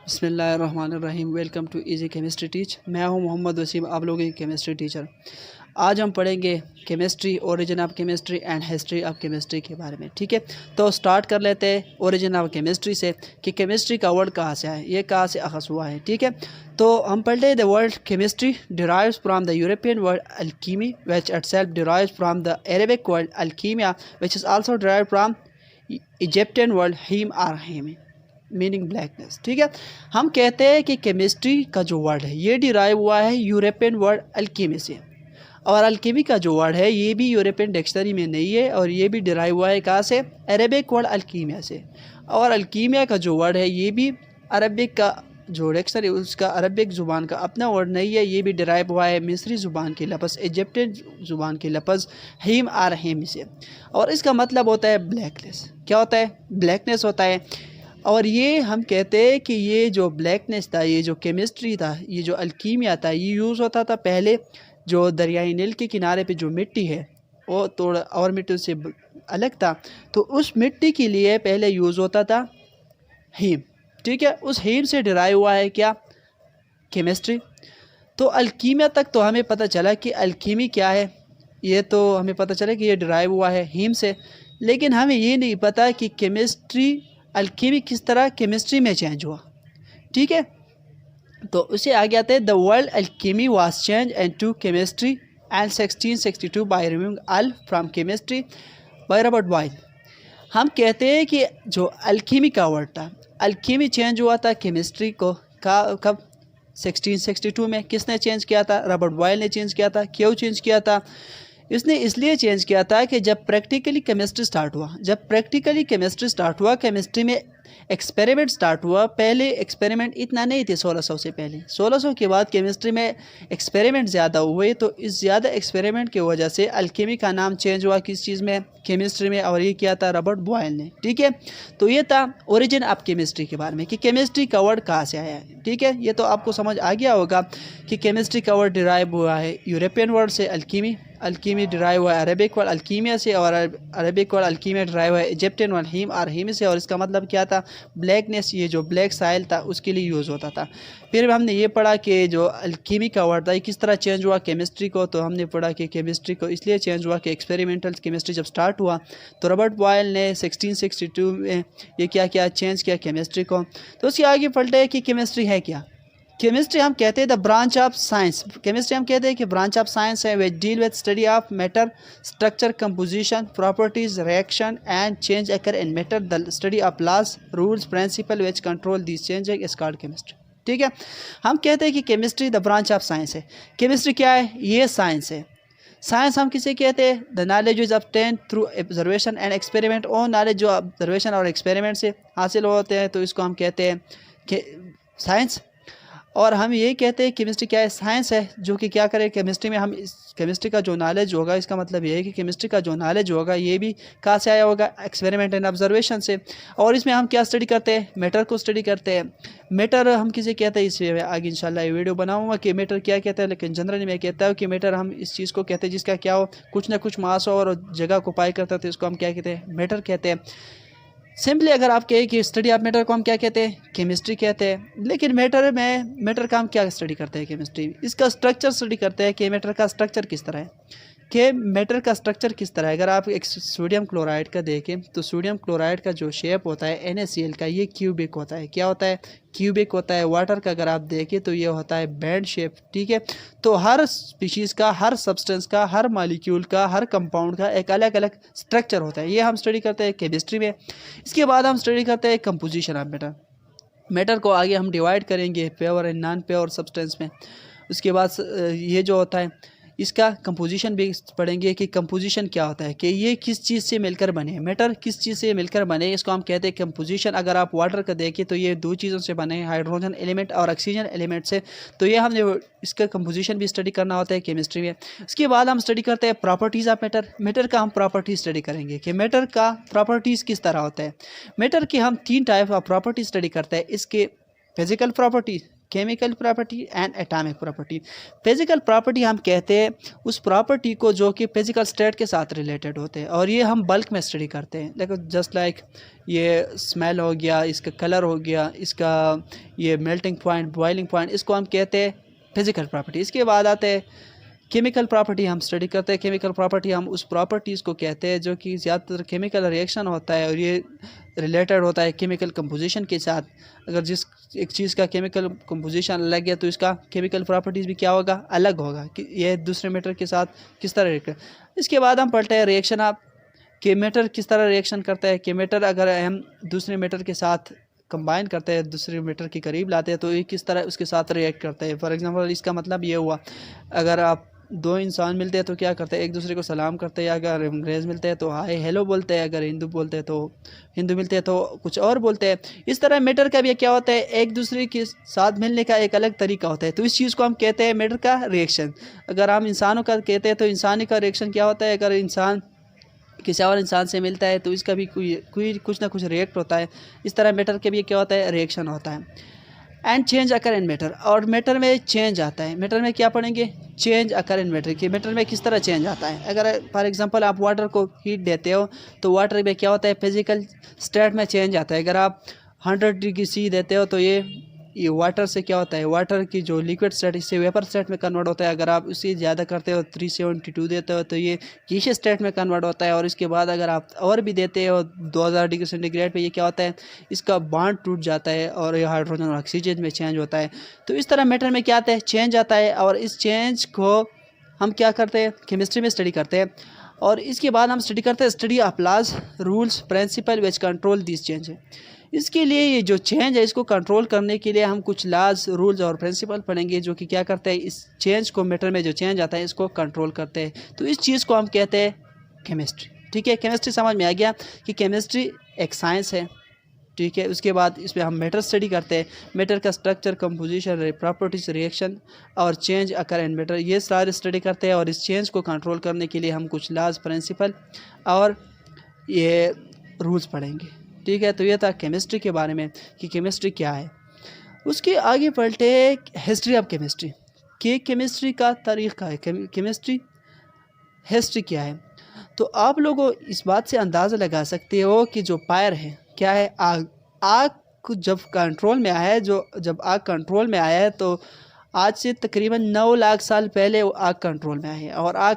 बिस्मिल्लाहिर्रहमानिर्रहीम। Welcome to easy chemistry teach. मैं हूं मोहम्मद वसीम, आप लोगों की केमिस्ट्री टीचर। आज हम पढ़ेंगे chemistry, origin of chemistry and history of chemistry के बारे में। ठीक है, तो स्टार्ट कर लेते हैं ओरिजिन ऑफ केमिस्ट्री से कि केमिस्ट्री का वर्ड कहाँ से है, ये कहाँ से अखज़ हुआ है। ठीक है, तो हम पढ़ लें the word chemistry derives from the European word alchemy which itself derives from the Arabic word alkimia which is also derived from Egyptian word heem or hemi meaning blackness. ठीक है, हम कहते हैं कि केमिस्ट्री का जो वर्ड है ये डिराइव हुआ है यूरोपियन वर्ड अल्कीमी से, और अल्कीमी का जो वर्ड है ये भी यूरोपियन डिक्शनरी में नहीं है, और ये भी डिराइव हुआ है कहाँ से, अरेबिक वर्ड अल्कीमिया से। और अल्कीमिया का जो वर्ड है ये भी अरबिक का जो डिक्शनरी उसका अरबिक ज़ुबान का अपना वर्ड नहीं है, ये भी डिराइव हुआ है मिस्री ज़ुबान के लफ्ज़, इजिप्टियन ज़ुबान के लफ्ज़ हीम आर हेमी से, और इसका मतलब होता है ब्लैकनेस। क्या होता है? ब्लैकनेस होता है। और ये हम कहते हैं कि ये जो ब्लैकनेस था, ये जो केमिस्ट्री था, ये जो अल्कीमिया था, ये यूज़ होता था पहले जो दरियाई नील के किनारे पे जो मिट्टी है वो थोड़ा और मिट्टी से अलग था, तो उस मिट्टी के लिए पहले यूज़ होता था हीम। ठीक है, उस हीम से डिराइव हुआ है क्या, केमिस्ट्री। तो अल्कीमिया तक तो हमें पता चला कि अल्कीमी क्या है, ये तो हमें पता चला कि ये डिराइव हुआ है हीम से, लेकिन हमें ये नहीं पता कि केमिस्ट्री अल्कीमी किस तरह केमिस्ट्री में चेंज हुआ। ठीक है, तो उसे आगे आते हैं the world alchemy was change and to chemistry and 1662 by removing al from chemistry by Robert Boyle. हम कहते हैं कि जो अल्कीमी का वर्ड था, अल्कीमी चेंज हुआ था केमिस्ट्री को कब, 1662 में। किसने चेंज किया था? रॉबर्ट बॉयल ने चेंज किया था। क्यों चेंज किया था? इसने इसलिए चेंज किया था कि जब प्रैक्टिकली केमिस्ट्री स्टार्ट हुआ, केमिस्ट्री में एक्सपेरिमेंट स्टार्ट हुआ। पहले एक्सपेरिमेंट इतना नहीं थे, 1600 से पहले। 1600 के बाद केमिस्ट्री में एक्सपेरिमेंट ज़्यादा हुए, तो इस ज़्यादा एक्सपेरिमेंट की वजह से अल्कीमी का नाम चेंज हुआ किस चीज़ में, केमिस्ट्री में, और ये किया था रॉबर्ट बॉयल ने। ठीक है, तो ये था ओरिजिन ऑफ केमिस्ट्री के बारे में कि केमिस्ट्री का वर्ड कहाँ से आया है। ठीक है, ये तो आपको समझ आ गया होगा कि केमिस्ट्री का वर्ड डिराइव हुआ है यूरोपियन वर्ड से अल्कीमी, अल्कीमी डिराइव हुआ है अरेबिक वर्ड अल्कीमिया से, और अरेबिक वर्ड अल्कीमिया डिराइव हुआ है इजिप्टियन वर्ड हीम और हेमी से, और इसका मतलब क्या था, ब्लैकनेस। ये जो ब्लैक साइल था उसके लिए यूज़ होता था। फिर हमने ये पढ़ा कि जो अल्कीमी का वर्ड था ये किस तरह चेंज हुआ केमिस्ट्री को, तो हमने पढ़ा कि केमिस्ट्री को इसलिए चेंज हुआ कि एक्सपेरिमेंटल केमिस्ट्री जब स्टार्ट हुआ तो रॉबर्ट बॉयल ने 1662 में ये क्या किया, चेंज किया केमिस्ट्री को। तो उसके आगे पलटे है कि केमिस्ट्री है क्या। केमिस्ट्री हम कहते हैं the branch of science, chemistry हम कहते हैं कि ब्रांच ऑफ साइंस है which deal with study of matter, structure, composition, properties, reaction and change occur in matter, the study of laws, rules, principle which control this change is called chemistry. ठीक है, हम कहते हैं कि chemistry the branch of science है। Chemistry क्या है? ये साइंस है। साइंस हम किसे कहते हैं? The knowledge is obtain through observation and experiment. और नॉलेज जो ऑब्जर्वेशन और एक्सपेरिमेंट से हासिल होते हैं, तो इसको हम कहते हैं कि साइंस। और हम ये कहते हैं केमिस्ट्री क्या है? साइंस है जो कि क्या करे, केमिस्ट्री में हम इस केमिस्ट्री का जो नॉलेज होगा, इसका मतलब ये है कि केमिस्ट्री का जो नॉलेज होगा ये भी कहाँ से आया होगा, एक्सपेरिमेंट एंड ऑब्जर्वेशन से। और इसमें हम क्या स्टडी करते हैं? मैटर को स्टडी करते हैं। मैटर हम किसे कहते हैं, इससे आगे इंशाल्लाह ये वीडियो बनाऊंगा कि मैटर क्या कहता है, लेकिन जनरली मैं कहता हूँ कि मैटर हम इस चीज़ को कहते हैं जिसका क्या हो, कुछ ना कुछ मास हो और जगह को पाई करता है, तो इसको हम क्या कहते हैं? मैटर कहते हैं। सिंपली अगर आप कहें कि स्टडी ऑफ मैटर को हम क्या कहते हैं? केमिस्ट्री कहते हैं। लेकिन मैटर का हम क्या स्टडी करते हैं केमिस्ट्री? इसका स्ट्रक्चर स्टडी करते हैं कि मैटर का स्ट्रक्चर किस तरह है, कि मैटर का स्ट्रक्चर किस तरह है। अगर आप एक सोडियम क्लोराइड का देखें तो सोडियम क्लोराइड का जो शेप होता है NaCl का, ये क्यूबिक होता है। क्या होता है? क्यूबिक होता है। वाटर का अगर आप देखें तो ये होता है बैंड शेप। ठीक है, तो हर स्पीशीज़ का, हर सब्सटेंस का, हर मॉलिक्यूल का, हर कंपाउंड का एक अलग अलग स्ट्रक्चर होता है। ये हम स्टडी करते हैं केमिस्ट्री में। इसके बाद हम स्टडी करते हैं कंपोजिशन ऑफ मैटर। मैटर को आगे हम डिवाइड करेंगे pure and non pure substance में। उसके बाद ये जो होता है इसका कंपोजिशन भी पढ़ेंगे कि कंपोजिशन क्या होता है, कि ये किस चीज़ से मिलकर बने, मैटर किस चीज़ से मिलकर बने, इसको हम कहते हैं कंपोजिशन। अगर आप वाटर का देखें तो ये दो चीज़ों से बने, हाइड्रोजन एलिमेंट और ऑक्सीजन एलिमेंट से। तो ये हमने इसका कंपोजिशन भी स्टडी करना होता है केमिस्ट्री में। इसके बाद हम स्टडी करते हैं प्रॉपर्टीज़ ऑफ मैटर। मैटर का हम प्रॉपर्टीज स्टडी करेंगे कि मैटर का प्रॉपर्टीज़ किस तरह होता है। मैटर की हम 3 टाइप ऑफ प्रॉपर्टी स्टडी करते हैं। इसके physical property chemical property and atomic property. Physical property हम कहते हैं उस प्रॉपर्टी को जो कि फिजिकल स्टेट के साथ रिलेटेड होते हैं, और ये हम बल्क में स्टडी करते हैं। लेकिन जस्ट लाइक ये स्मेल हो गया, इसका कलर हो गया, इसका ये मेल्टिंग पॉइंट, बॉइलिंग पॉइंट, इसको हम कहते हैं फिजिकल प्रॉपर्टी। इसके बाद आते हैं केमिकल प्रॉपर्टी, हम स्टडी करते हैं केमिकल प्रॉपर्टी। हम उस प्रॉपर्टीज़ को कहते हैं जो कि ज़्यादातर केमिकल रिएक्शन होता है और ये रिलेटेड होता है केमिकल कंपोजिशन के साथ। अगर जिस एक चीज़ का केमिकल कंपोजिशन अलग है तो इसका केमिकल प्रॉपर्टीज़ भी क्या होगा, अलग होगा कि ये दूसरे मैटर के साथ किस तरह रिएक्ट। इसके बाद हम पढ़ते हैं रिएक्शन आप कि मैटर किस तरह रिएक्शन करता है। कि मैटर अगर हम दूसरे मैटर के साथ कंबाइन करते हैं, दूसरे मैटर के करीब लाते हैं तो ये किस तरह उसके साथ रिएक्ट करते हैं। फॉर एग्जांपल इसका मतलब ये हुआ, अगर आप दो इंसान मिलते हैं तो क्या करते हैं, एक दूसरे को सलाम करते हैं, या अगर अंग्रेज़ मिलते हैं तो हाय हेलो बोलते हैं, अगर हिंदू बोलते हैं तो हिंदू मिलते हैं तो कुछ और बोलते हैं। इस तरह मैटर का भी क्या होता है, एक दूसरे के साथ मिलने का एक अलग तरीका होता है। तो इस चीज़ को हम कहते हैं मैटर का रिएक्शन। अगर हम इंसानों का कहते हैं तो इंसानी का रिएक्शन क्या होता है, अगर इंसान किसी और इंसान से मिलता है तो इसका भी कोई कुछ ना कुछ रिएक्ट होता है। इस तरह मैटर के भी क्या होता है, रिएक्शन होता है। And change occur in matter, और मैटर में चेंज आता है। मैटर में क्या पढ़ेंगे, चेंज अकर इन मैटर, कि मैटर में किस तरह चेंज आता है। अगर फॉर एग्जांपल आप वाटर को हीट देते हो तो वाटर में क्या होता है, फिजिकल स्टेट में चेंज आता है। अगर आप 100 डिग्री सी देते हो तो ये वाटर से क्या होता है, वाटर की जो लिक्विड स्टेट इससे वेपर स्टेट में कन्वर्ट होता है। अगर आप उससे ज़्यादा करते हो 372 देते हो तो ये गैसियस स्टेट में कन्वर्ट होता है। और इसके बाद अगर आप और भी देते हो 2000 डिग्री सेंटीग्रेड पे, ये क्या होता है, इसका बॉन्ड टूट जाता है और ये हाइड्रोजन और ऑक्सीजन में चेंज होता है। तो इस तरह मैटर में क्या आता है, चेंज आता है। और इस चेंज को हम क्या करते हैं, केमिस्ट्री में स्टडी करते हैं। और इसके बाद हम स्टडी करते हैं study of laws, rules, principle which control this change है। इसके लिए ये जो चेंज है इसको कंट्रोल करने के लिए हम कुछ लॉज, रूल्स और प्रिंसिपल पढ़ेंगे जो कि क्या करते हैं, इस चेंज को, मैटर में जो चेंज आता है इसको कंट्रोल करते हैं। तो इस चीज़ को हम कहते हैं केमिस्ट्री। ठीक है, केमिस्ट्री समझ में आ गया कि केमिस्ट्री एक साइंस है। ठीक है, उसके बाद इसमें हम मैटर स्टडी करते हैं, मैटर का स्ट्रक्चर, कंपोजिशन, प्रॉपर्टीज, रिएक्शन और चेंज अकर इन मैटर, ये सारे स्टडी करते हैं। और इस चेंज को कंट्रोल करने के लिए हम कुछ लॉज, प्रिंसिपल और ये रूल्स पढ़ेंगे। ठीक है, तो ये था केमिस्ट्री के बारे में कि केमिस्ट्री क्या है। उसके आगे पलटे हिस्ट्री ऑफ केमिस्ट्री, कि केमिस्ट्री का तारीख़ है, केमिस्ट्री हिस्ट्री क्या है। तो आप लोगों इस बात से अंदाज़ा लगा सकते हो कि जो फायर है क्या है, आग। आग जब कंट्रोल में आया है, जब आग कंट्रोल में आया है तो आज से तकरीबन 9 लाख साल पहले वो आग कंट्रोल में आई है। और आग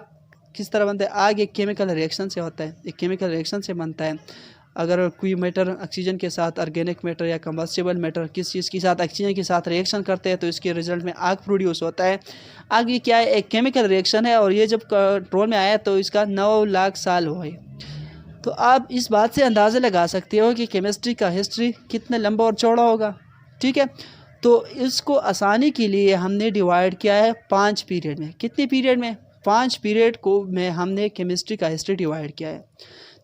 किस तरह बनता है, आग एक केमिकल रिएक्शन से होता है, एक केमिकल रिएक्शन से बनता है। अगर कोई मैटर ऑक्सीजन के साथ, ऑर्गेनिक मैटर या कंबस्टिबल मैटर किस चीज़ के साथ, ऑक्सीजन के साथ रिएक्शन करते हैं तो इसके रिजल्ट में आग प्रोड्यूस होता है। आग ये क्या है, एक केमिकल रिएक्शन है। और ये जब कंट्रोल में आया तो इसका 9 लाख साल हुए। तो आप इस बात से अंदाज़ा लगा सकते हो कि केमिस्ट्री का हिस्ट्री कितना लंबा और चौड़ा होगा। ठीक है, तो इसको आसानी के लिए हमने डिवाइड किया है 5 पीरियड में। कितने पीरियड में, 5 पीरियड को में हमने केमिस्ट्री का हिस्ट्री डिवाइड किया है।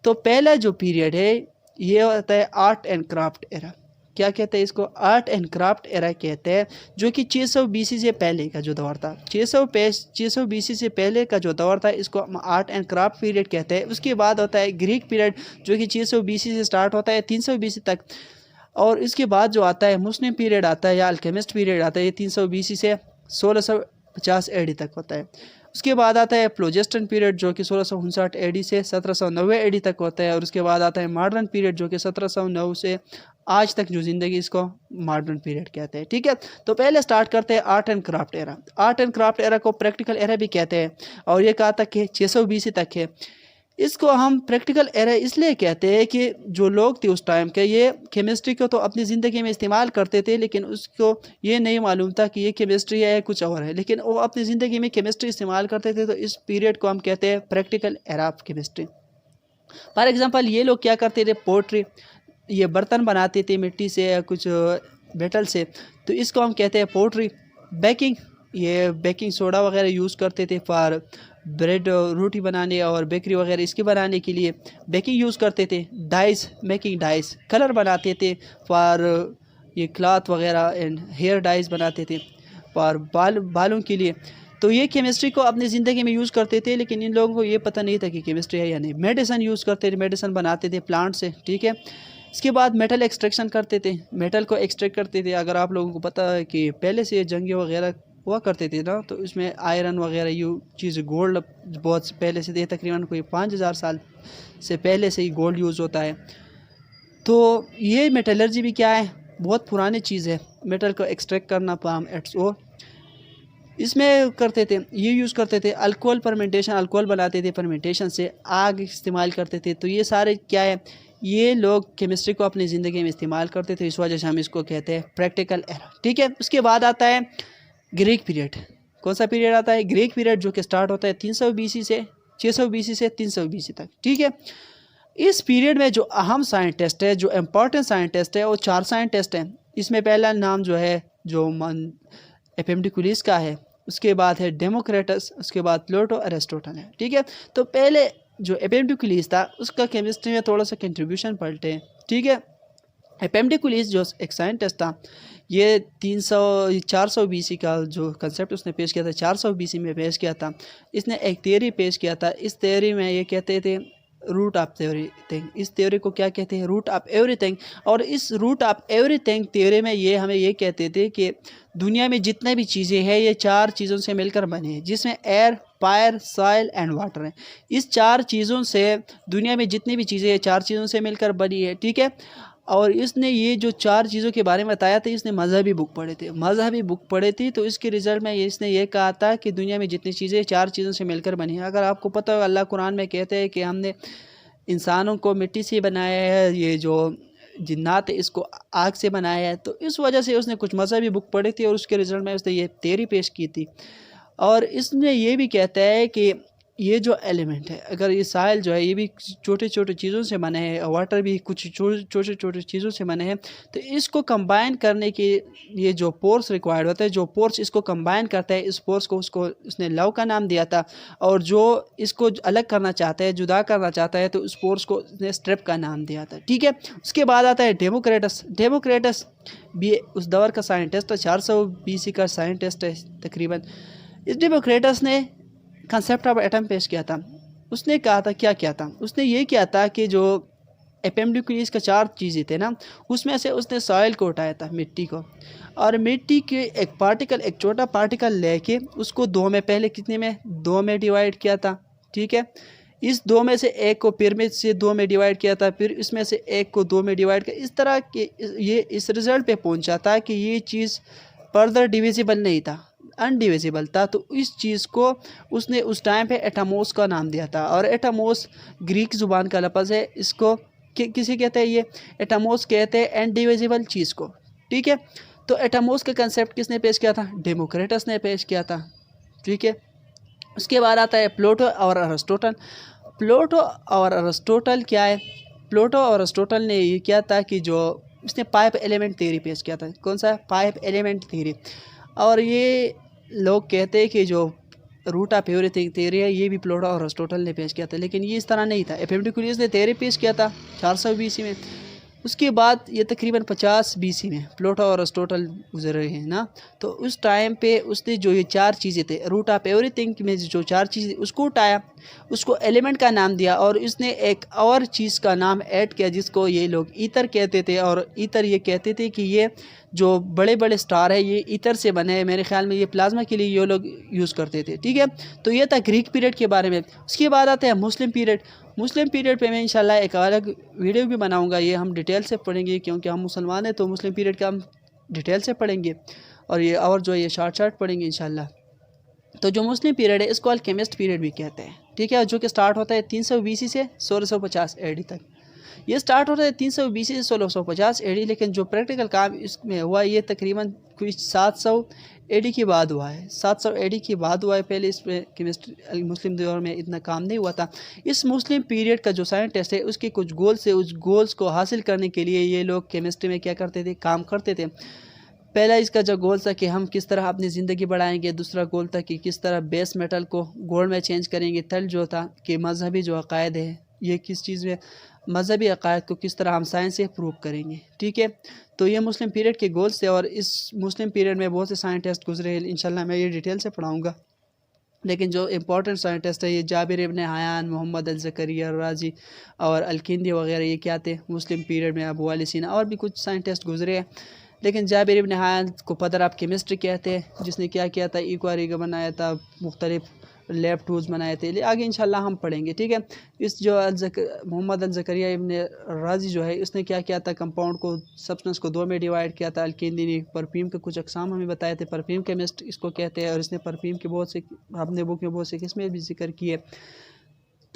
तो पहला जो पीरियड है ये होता है आर्ट एंड क्राफ्ट एरा। क्या कहते हैं इसको, आर्ट एंड क्राफ्ट एरा कहते हैं, जो कि 600 BC से पहले का जो दौर था। 600 BC से पहले का जो दौर था इसको हम आर्ट एंड क्राफ्ट पीरियड कहते हैं। उसके बाद होता है ग्रीक पीरियड, जो कि 600 BC से स्टार्ट होता है 300 BC तक। और इसके बाद जो आता है मुस्लिम पीरियड आता है या अल्केमिस्ट पीरियड आता है, ये 300 BC से 1650 AD तक होता है। उसके बाद आता है प्लोजेस्टन पीरियड, जो कि 1659 AD से 1790 AD तक होता है। और उसके बाद आता है मॉडर्न पीरियड, जो कि 1709 से आज तक जो ज़िंदगी, इसको मॉडर्न पीरियड कहते हैं। ठीक है, तो पहले स्टार्ट करते हैं art and craft era. Art and craft era को प्रैक्टिकल एरा भी कहते हैं। और ये कहाँ तक है, 600 BC तक है। इसको हम प्रैक्टिकल एरा इसलिए कहते हैं कि जो लोग थे उस टाइम के, ये केमिस्ट्री को तो अपनी ज़िंदगी में इस्तेमाल करते थे, लेकिन उसको ये नहीं मालूम था कि ये केमिस्ट्री है कुछ और है, लेकिन वो अपनी ज़िंदगी में केमिस्ट्री इस्तेमाल करते थे। तो इस पीरियड को हम कहते हैं practical era of chemistry. For example ये लोग क्या करते थे, पोट्री, ये बर्तन बनाते थे मिट्टी से या कुछ मेटल से, तो इसको हम कहते हैं पोट्री। बेकिंग, ये बेकिंग सोडा वगैरह यूज़ करते थे फॉर ब्रेड, रोटी बनाने और बेकरी वगैरह इसके बनाने के लिए बेकिंग यूज़ करते थे। डाइस, मेकिंग डाइस, कलर बनाते थे फॉर ये क्लॉथ वगैरह एंड हेयर डाइस बनाते थे फॉर बालों के लिए। तो ये केमिस्ट्री को अपनी ज़िंदगी में यूज़ करते थे, लेकिन इन लोगों को ये पता नहीं था कि केमिस्ट्री है या नहीं। मेडिसन यूज़ करते थे, मेडिसन बनाते थे प्लांट से। ठीक है, इसके बाद मेटल एक्सट्रैक्शन करते थे, मेटल को एक्सट्रैक्ट करते थे। अगर आप लोगों को पता है कि पहले से जंगे वगैरह हुआ करते थे ना, तो इसमें आयरन वगैरह ये चीज़, गोल्ड बहुत पहले से थे, तकरीबन कोई 5000 साल से पहले से ही गोल्ड यूज़ होता है। तो ये मेटलर्जी भी क्या है, बहुत पुरानी चीज़ है, मेटल को एक्सट्रैक्ट करना, पाम एट्स ओ इसमें करते थे, ये यूज़ करते थे। अल्कोहल फर्मेंटेशन, अल्कोहल बनाते थे फर्मेंटेशन से, आग इस्तेमाल करते थे। तो ये सारे क्या है, ये लोग केमिस्ट्री को अपनी ज़िंदगी में इस्तेमाल करते थे, इस वजह से हम इसको कहते हैं प्रैक्टिकल एरा। ठीक है, उसके बाद आता है ग्रीक पीरियड। कौन सा पीरियड आता है? ग्रीक पीरियड, जो कि स्टार्ट होता है 300 BC से 600 BC से 300 BC तक। ठीक है, इस पीरियड में जो अहम साइंटिस्ट है, जो इम्पोर्टेंट साइंटिस्ट है, वो 4 साइंटिस्ट हैं। इसमें पहला नाम जो है जो एपेम्डिकुलिस का है, उसके बाद है डेमोक्रेटस, उसके बाद प्लेटो, अरिस्टोटल है। ठीक है, तो पहले जो एपेम्डिकुलिस था उसका केमिस्ट्री में थोड़ा सा कंट्रीब्यूशन पलटे। ठीक है, एपेम्डिकुलिस जो एक साइंटिस्ट था, ये 400 BC का जो कंसेप्ट उसने पेश किया था, 400 BC में पेश किया था। इसने एक थियरी पेश किया था। इस थियरी में ये कहते थे रूट ऑफ एवरीथिंग। इस थ्योरी को क्या कहते हैं? Root of everything. और इस रूट ऑफ एवरीथिंग थ्योरी में ये हमें ये कहते थे कि दुनिया में जितने भी चीज़ें हैं ये 4 चीज़ों से मिलकर बने हैं, जिसमें air, fire, soil and water है। इस 4 चीज़ों से दुनिया में जितनी भी चीज़ें हैं 4 चीज़ों से मिलकर बनी है। ठीक है, और इसने ये जो 4 चीज़ों के बारे में बताया था, इसने मजहबी बुक पढ़े थे, मजहबी बुक पढ़े थी। तो इसके रिज़ल्ट में इसने ये कहा था कि दुनिया में जितनी चीज़ें 4 चीज़ों से मिलकर बनी है। अगर आपको पता हो, अल्लाह कुरान में कहते हैं कि हमने इंसानों को मिट्टी से बनाया है, ये जो जिन्नात है इसको आग से बनाया है। तो इस वजह से उसने कुछ मजहबी बुक पढ़ी थी और उसके रिज़ल्ट में उसने ये थ्योरी पेश की थी। और इसमें ये भी कहता है कि ये जो एलिमेंट है, अगर ये साइल जो है ये भी छोटे छोटे चीज़ों से बने हैं, वाटर भी कुछ छोटे छोटे चीज़ों से बने हैं। तो इसको कंबाइन करने के ये जो पोर्स रिक्वायर्ड होता है, जो पोर्स इसको कंबाइन करता है, इस पोर्स को उसको उसने लव का नाम दिया था। और जो इसको अलग करना चाहता है, जुदा करना चाहता है, तो उस पोर्स को उसने स्ट्रेप का नाम दिया था। ठीक है, उसके बाद आता है डेमोक्रेटस। डेमोक्रेटस भी उस दौर का साइंटिस्ट है, 400 BC का साइंटिस्ट है तकरीबन। इस डेमोक्रेटस ने कंसेप्ट ऑफ एटम पेश किया था। उसने कहा था, क्या किया था, उसने ये किया था कि जो एपेम्डिकुलिस का 4 चीज़ें थे ना, उसमें से उसने सॉइल को उठाया था, मिट्टी को, और मिट्टी के एक पार्टिकल, एक छोटा पार्टिकल लेके उसको 2 में, पहले कितने में, 2 में डिवाइड किया था। ठीक है, इस 2 में से एक को पिरामिड से 2 में डिवाइड किया था, फिर इसमें से एक को 2 में डिवाइड किया। इस तरह के ये इस रिज़ल्ट पे पहुंचा था कि ये चीज़ फर्दर डिविजिबल नहीं था, अनडिविजिबल था। तो इस चीज़ को उसने उस टाइम पे एटमोस का नाम दिया था। और एटमोस ग्रीक ज़ुबान का लफ्ज़ है, इसको किसी कहते हैं, ये एटमोस कहते हैं अनडिविजिबल चीज़ को। ठीक है, तो एटमोस का कंसेप्ट किसने पेश किया था? डेमोक्रेटस ने पेश किया था। ठीक है, उसके बाद आता है प्लेटो और अरिस्टोटल। प्लेटो और अरिस्टोटल क्या है? प्लेटो और अरिस्टोटल ने ये किया था कि जो इसने पाइप एलिमेंट थ्योरी पेश किया था। कौन सा? Pipe element theory. और ये लोग कहते हैं कि जो रूट ऑफ एवरीथिंग थ्योरी है, ये भी प्लेटो और अरिस्टोटल ने पेश किया था, लेकिन ये इस तरह नहीं था। एपेम्डिकुलिस ने थ्योरी पेश किया था 400 BC में। उसके बाद ये तकरीबन 50 BC में प्लेटो और अरिस्टोटल गुजर रहे हैं ना। तो उस टाइम पे उसने जो ये 4 चीज़ें थे, रूट ऑफ एवरीथिंग में जो 4 चीज़ें, उसको उठाया, उसको एलिमेंट का नाम दिया, और इसने एक और चीज़ का नाम ऐड किया जिसको ये लोग ईथर कहते थे। और ईथर ये कहते थे कि ये जो बड़े बड़े स्टार है ये ईथर से बने हैं। मेरे ख्याल में ये प्लाज्मा के लिए ये लोग यूज़ करते थे। ठीक है, तो ये था ग्रीक पीरियड के बारे में। उसके बाद आते हैं मुस्लिम पीरियड। मुस्लिम पीरियड पे मैं इंशाल्लाह एक अलग वीडियो भी बनाऊंगा, ये हम डिटेल से पढ़ेंगे, क्योंकि हम मुसलमान हैं, तो मुस्लिम पीरियड का हम डिटेल से पढ़ेंगे, और ये और जो ये शार्ट पढ़ेंगे इंशाल्लाह। तो जो मुस्लिम पीरियड है इसको अल्केमिस्ट पीरियड भी कहते हैं। ठीक है, जो कि स्टार्ट होता है 300 BC से 1650 AD तक। ये स्टार्ट होता है 300 BC से 1650 AD, लेकिन जो प्रैक्टिकल काम इसमें हुआ ये तकरीबन कुछ 700 AD के बाद हुआ है। 700 AD के बाद हुआ है। पहले इस पर केमिस्ट्री मुस्लिम दौर में इतना काम नहीं हुआ था। इस मुस्लिम पीरियड का जो साइंटिस्ट है उसके कुछ गोल्स है, उस गोल्स को हासिल करने के लिए ये लोग केमिस्ट्री में क्या करते थे, काम करते थे। पहला इसका जो गोल था कि हम किस तरह अपनी ज़िंदगी बढ़ाएंगे। दूसरा गोल था कि किस तरह बेस मेटल को गोल्ड में चेंज करेंगे। थर्ड जो था कि मजहबी जो अकायद है, ये किस चीज़ में, मजहबी अकायद को किस तरह हम साइंस से प्रूव करेंगे। ठीक है, तो ये मुस्लिम पीरियड के गोल्स थे। और इस मुस्लिम पीरियड में बहुत से साइंटिस्ट गुजरे हैं, इंशाल्लाह मैं ये डिटेल से पढ़ाऊँगा। लेकिन जो इम्पोर्टेंट साइंटिस्ट है ये जाबिर इब्न हयान, मोहम्मद अल ज़करिया राजी और अल-किंदी वगैरह, ये क्या थे मुस्लिम पीरियड में, अबू अली सीना और भी कुछ साइंटिस्ट गुजरे हैं। लेकिन जाबिर इब्न हयान को फादर ऑफ केमिस्ट्री कहते हैं, जिसने क्या किया था, इक्वारिगा बनाया था, मुख्तलिफ लैब टूल्स बनाए थे। आगे इंशाल्लाह हम पढ़ेंगे, ठीक है। इस जो मोहम्मद अल ज़करिया इब्न राजी जो है, उसने क्या किया था, कंपाउंड को, सब्सटेंस को दो में डिवाइड किया था। अल-किंदी ने परफ्यूम के कुछ अक़साम हमें बताए थे, परफ्यूम केमिस्ट इसको कहते हैं, और इसने परफ्यूम के बहुत से अपने बुक में बहुत से किस्में भी जिक्र किए।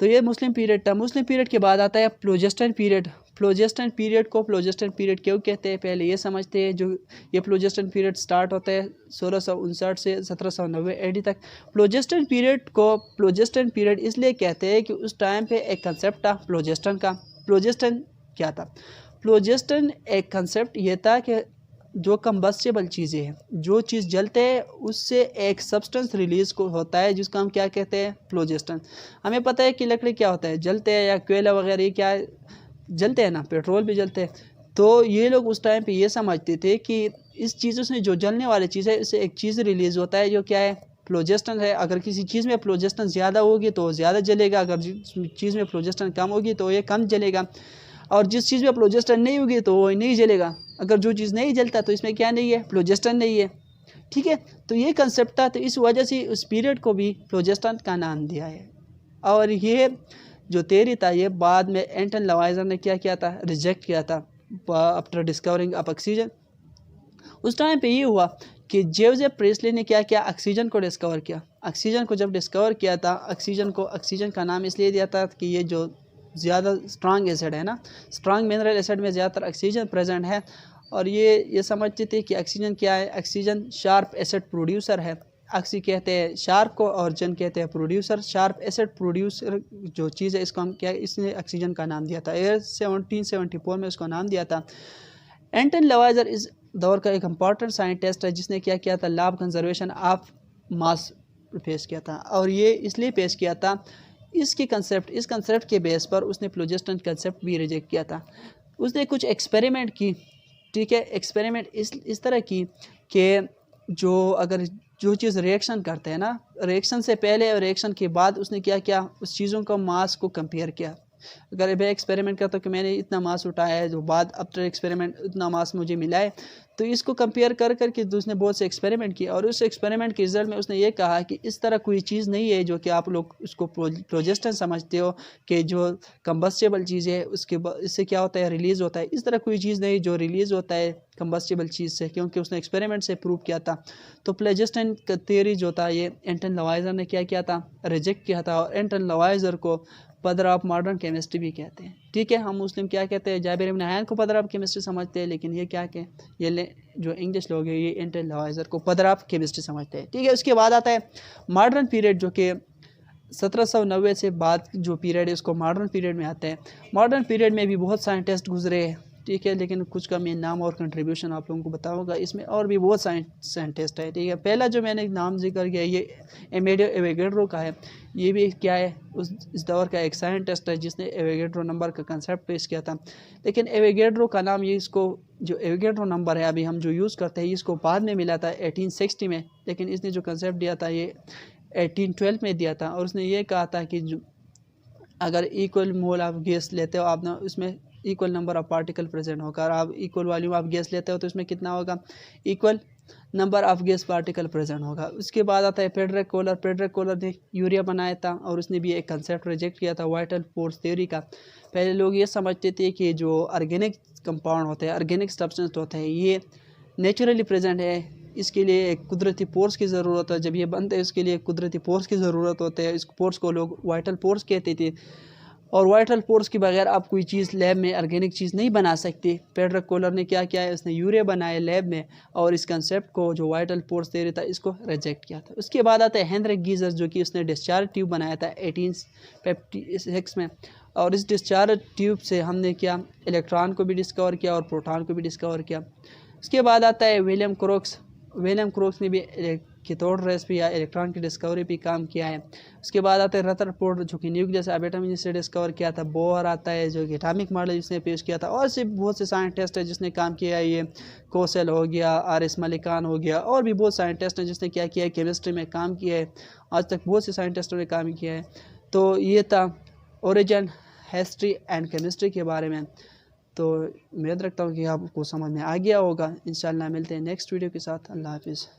तो ये मुस्लिम पीरियड था। मुस्लिम पीरियड के बाद आता है प्लोजेस्टन पीरियड। प्लोजेस्टन पीरियड को प्लोजेस्टन पीरियड क्यों कहते हैं, पहले ये समझते हैं। जो ये प्लोजेस्टन पीरियड स्टार्ट होता है 1659 से 1790 एडी तक। प्लोजेस्टन पीरियड को प्लोजेस्टन पीरियड इसलिए कहते हैं कि उस टाइम पे एक कंसेप्ट था प्लोजेस्टन का। प्लोजेस्टन क्या था? प्लोजेस्टन एक कंसेप्ट ये था कि जो कम्बस्टेबल चीज़ें हैं, जो चीज़ जलते हैं उससे एक सब्सटेंस रिलीज़ को होता है, जिसका हम क्या कहते हैं, फ्लोजेस्टन। हमें पता है कि लकड़ी क्या होता है, जलते हैं, या कोयला वगैरह ये क्या जलते हैं ना, पेट्रोल भी जलते हैं। तो ये लोग उस टाइम पे ये समझते थे कि इस चीज़ों से जो जलने वाली चीज़ है, इससे एक चीज़ रिलीज़ होता है जो क्या है, फ्लोजेस्टन है। अगर किसी चीज़ में फ्लोजेस्टन ज़्यादा होगी तो ज़्यादा जलेगा, अगर जिस चीज़ में फ्लोजेस्टन कम होगी तो ये कम जलेगा, और जिस चीज़ में फ्लोजेस्टन नहीं होगी तो वो नहीं जलेगा। अगर जो चीज़ नहीं जलता तो इसमें क्या नहीं है, फ्लोजेस्टन नहीं है, ठीक है। तो ये कंसेप्ट था, तो इस वजह से उस पीरियड को भी फ्लोजेस्टन का नाम दिया है। और ये जो थ्योरी था, ये बाद में एंटन लवाइजर ने क्या किया था, रिजेक्ट किया था आफ्टर डिस्कवरिंग ऑफ ऑक्सीजन। उस टाइम पे ये हुआ कि जेम्स प्रेस्ली ने क्या किया, ऑक्सीजन को डिस्कवर किया। ऑक्सीजन को जब डिस्कवर किया था, ऑक्सीजन का नाम इसलिए दिया था कि ये जो ज़्यादा स्ट्रांग एसिड है ना, स्ट्रांग मिनरल एसिड में ज़्यादातर ऑक्सीजन प्रेजेंट है। और ये समझते थे कि ऑक्सीजन क्या है, ऑक्सीजन शार्प एसिड प्रोड्यूसर है। ऑक्सी कहते हैं शार्प को, और जन कहते हैं प्रोड्यूसर। शार्प एसिड प्रोड्यूसर जो चीज़ है, इसको हम क्या, इसने ऑक्सीजन का नाम दिया था। 1774 में इसको नाम दिया था। एंटन लवाइजर इस दौर का एक इम्पॉर्टेंट साइंटिस्ट है, जिसने क्या किया था, law of conservation of mass पेश किया था। और ये इसलिए पेश किया था, इस कंसेप्ट के बेस पर उसने फ्लोजेस्टन कंसेप्ट भी रिजेक्ट किया था। उसने कुछ एक्सपेरिमेंट की, ठीक है। एक्सपेरिमेंट इस तरह की कि जो चीज़ रिएक्शन करते हैं ना, रिएक्शन से पहले और रिएक्शन के बाद उसने क्या किया, उस चीज़ों का मास को कंपेयर किया। अगर मैं एक्सपेरिमेंट करता हूँ कि मैंने इतना मास उठाया है, जो बाद आफ्टर एक्सपेरिमेंट इतना मास मुझे मिला है, तो इसको कंपेयर कर के उसने बहुत से एक्सपेरिमेंट किए। और उस एक्सपेरिमेंट के रिजल्ट में उसने ये कहा कि इस तरह कोई चीज़ नहीं है जो कि आप लोग उसको प्रोजेस्टन समझते हो, कि जो कंबस्टेबल चीज़ है उसके इससे क्या होता है, रिलीज़ होता है। इस तरह कोई चीज़ नहीं जो रिलीज़ होता है कंबस्टेबल चीज़ से, क्योंकि उसने एक्सपेरिमेंट से प्रूव किया था। तो प्लोजेस्टन का थ्योरी जो था, ये एंटन लवाइजर ने क्या किया था, रिजेक्ट किया था। और एंटन लवाइजर को फादर ऑफ मॉडर्न केमिस्ट्री भी कहते हैं, ठीक है। हम मुस्लिम क्या कहते हैं, जाबिर इब्न हयान को फादर ऑफ केमिस्ट्री समझते हैं, लेकिन ये क्या के ये जो इंग्लिश लोग हैं, ये एंटन लवाइजर को फादर ऑफ केमिस्ट्री समझते हैं, ठीक है। उसके बाद आता है मॉडर्न पीरियड, जो कि 1790 से बाद जो पीरियड है, उसको मॉडर्न पीरियड में आते हैं। मॉडर्न पीरियड में भी बहुत साइंटिस्ट गुजरे हैं, ठीक है, लेकिन कुछ का मैं नाम और कंट्रीब्यूशन आप लोगों को बताऊंगा। इसमें और भी बहुत साइंटिस्ट है, ठीक है। पहला जो मैंने नाम जिक्र किया, ये एमेडियो एवोगाड्रो का है। ये भी क्या है, इस दौर का एक साइंटिस्ट है, जिसने एवोगाड्रो नंबर का कंसेप्ट पेश किया था। लेकिन एवोगाड्रो का नाम, ये इसको जो एवोगाड्रो नंबर है अभी हम जो यूज़ करते हैं, इसको बाद में मिला था 1860 में। लेकिन इसने जो कंसेप्ट दिया था, ये 1812 में दिया था। और उसने ये कहा था कि अगर इक्वल मोल आप गैस लेते हो आप ना, उसमें equal number of particle present होगा। और आप इक्वल वॉल्यूम आप गैस लेते हो तो उसमें कितना होगा, equal number of gas particle present होगा। उसके बाद आता है फ्रेडरिक कोलर ने यूरिया बनाया था, और उसने भी एक कंसेप्ट रिजेक्ट किया था, वाइटल फोर्स थ्योरी का। पहले लोग ये समझते थे कि जो ऑर्गेनिक कंपाउंड होते हैं, ऑर्गेनिक सब्सटेंस होते हैं, ये नेचुरली प्रेजेंट है, इसके लिए एक कुदरती फोर्स की ज़रूरत है। जब ये बनते हैं उसके लिए कुदरती फोर्स की ज़रूरत होती है। इस फोर्स को लोग वाइटल फोर्स कहते थे। और वाइटल फोर्स के बगैर आप कोई चीज़ लैब में ऑर्गेनिक चीज़ नहीं बना सकती। फ्रेडरिक कोलर ने क्या किया है, उसने यूरिया बनाया लैब में, और इस कंसेप्ट को जो वाइटल फोर्स थ्योरी था, इसको रिजेक्ट किया था। उसके बाद आता है हेनरिक गीजर, जो कि उसने डिस्चार्ज ट्यूब बनाया था 1856 में। और इस डिस्चार्ज ट्यूब से हमने क्या, इलेक्ट्रॉन को भी डिस्कवर किया और प्रोटॉन को भी डिस्कवर किया। उसके बाद आता है विलियम क्रोक्स ने भी कैथोड रेस पे या इलेक्ट्रॉन की डिस्कवरी पे काम किया है। उसके बाद आता है रदरफोर्ड जो कि न्यूक्लियस अब एटम से डिस्कवर किया था। बोर आता है जो कि एटॉमिक मॉडल जिसने पेश किया था। और से बहुत से साइंटिस्ट है जिसने काम किया है, ये कोसेल हो गया, आर.एस. मलिकान हो गया, और भी बहुत साइंटिस्ट हैं जिसने क्या किया है, केमिस्ट्री में काम किया है। आज तक बहुत से साइंटिस्टों ने काम किया है। तो ये था ओरिजिन, हिस्ट्री एंड केमिस्ट्री के बारे में। तो उम्मीद रखता हूँ कि आपको समझ में आ गया होगा। इंशाल्लाह मिलते हैं नेक्स्ट वीडियो के साथ। अल्लाह हाफिज़।